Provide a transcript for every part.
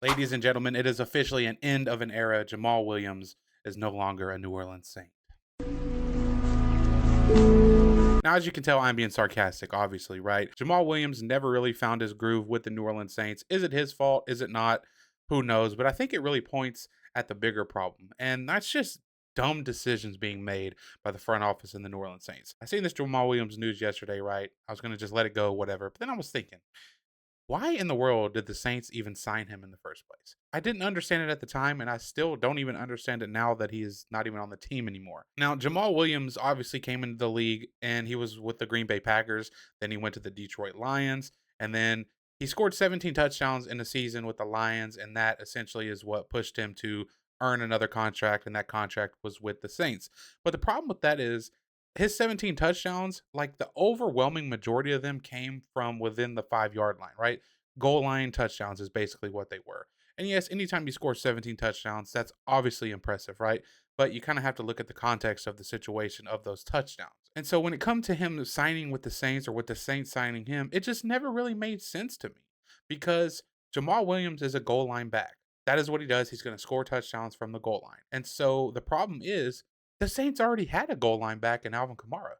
Ladies and gentlemen, it is officially an end of an era. Jamaal Williams is no longer a New Orleans Saint. Now, as you can tell, I'm being sarcastic, obviously, right? Jamaal Williams never really found his groove with the New Orleans Saints. Is it his fault? Is it not? Who knows? But I think it really points at the bigger problem. And that's just dumb decisions being made by the front office in the New Orleans Saints. I seen this Jamaal Williams news yesterday, right? I was going to just let it go, whatever. But then I was thinking, why in the world did the Saints even sign him in the first place? I didn't understand it at the time, and I still don't even understand it now that he is not even on the team anymore. Now, Jamaal Williams obviously came into the league and he was with the Green Bay Packers. Then he went to the Detroit Lions, and then he scored 17 touchdowns in a season with the Lions, and that essentially is what pushed him to earn another contract, and that contract was with the Saints. But the problem with that is his 17 touchdowns, like the overwhelming majority of them came from within the 5 yard line, right? Goal line touchdowns is basically what they were. And yes, anytime you score 17 touchdowns, that's obviously impressive, right? But you kind of have to look at the context of the situation of those touchdowns. And so when it comes to him signing with the Saints or with the Saints signing him, it just never really made sense to me because Jamal Williams is a goal line back. That is what he does. He's going to score touchdowns from the goal line. And so the problem is the Saints already had a goal line back in Alvin Kamara.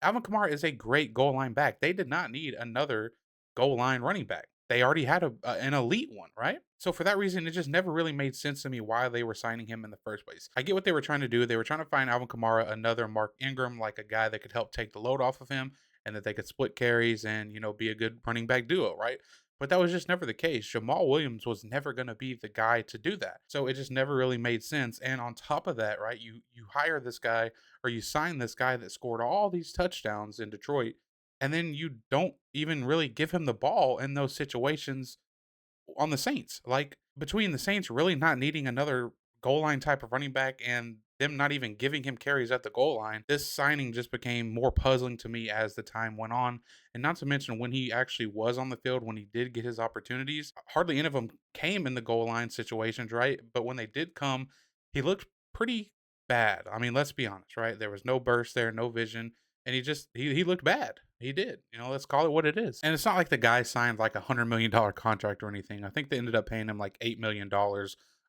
Alvin Kamara is a great goal line back. They did not need another goal line running back. They already had an elite one, right? So for that reason, it just never really made sense to me why they were signing him in the first place. I get what they were trying to do. They were trying to find Alvin Kamara another Mark Ingram, like a guy that could help take the load off of him and that they could split carries and, be a good running back duo, right? But that was just never the case. Jamal Williams was never going to be the guy to do that. So it just never really made sense. And on top of that, right, you hire this guy or you sign this guy that scored all these touchdowns in Detroit, and then you don't even really give him the ball in those situations on the Saints. Like between the Saints really not needing another goal line type of running back and them not even giving him carries at the goal line, this signing just became more puzzling to me as the time went on. And not to mention when he actually was on the field, when he did get his opportunities, hardly any of them came in the goal line situations, right? But when they did come, he looked pretty bad. I mean, let's be honest, right? There was no burst there, no vision, and he looked bad. He did. Let's call it what it is. And it's not like the guy signed like $100 million contract or anything. I think they ended up paying him like $8 million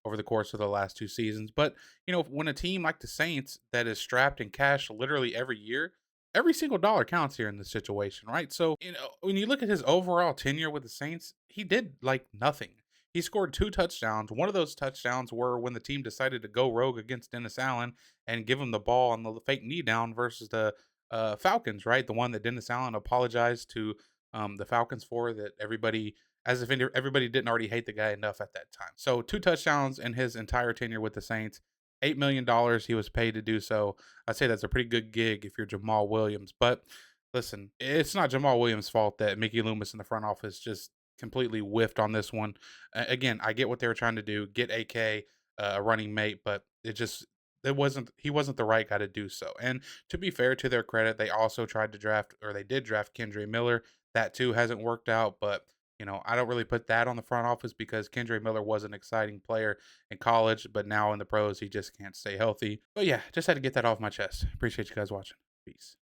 over the course of the last 2 seasons. But when a team like the Saints that is strapped in cash literally every year, every single dollar counts here in this situation, right? So when you look at his overall tenure with the Saints, he did like nothing. He scored 2 touchdowns. One of those touchdowns were when the team decided to go rogue against Dennis Allen and give him the ball on the fake knee down versus the Falcons, right? The one that Dennis Allen apologized to the Falcons for, that everybody, as if everybody didn't already hate the guy enough at that time. So 2 touchdowns in his entire tenure with the Saints. $8 million he was paid to do so. I'd say that's a pretty good gig if you're Jamal Williams. But listen, it's not Jamal Williams' fault that Mickey Loomis in the front office just completely whiffed on this one. Again, I get what they were trying to do, get AK a running mate, but he wasn't the right guy to do so. And to be fair to their credit, they also tried to draft, or they did draft Kendra Miller. That too hasn't worked out, but I don't really put that on the front office because Kendra Miller was an exciting player in college, but now in the pros he just can't stay healthy. But yeah, just had to get that off my chest. Appreciate you guys watching. Peace.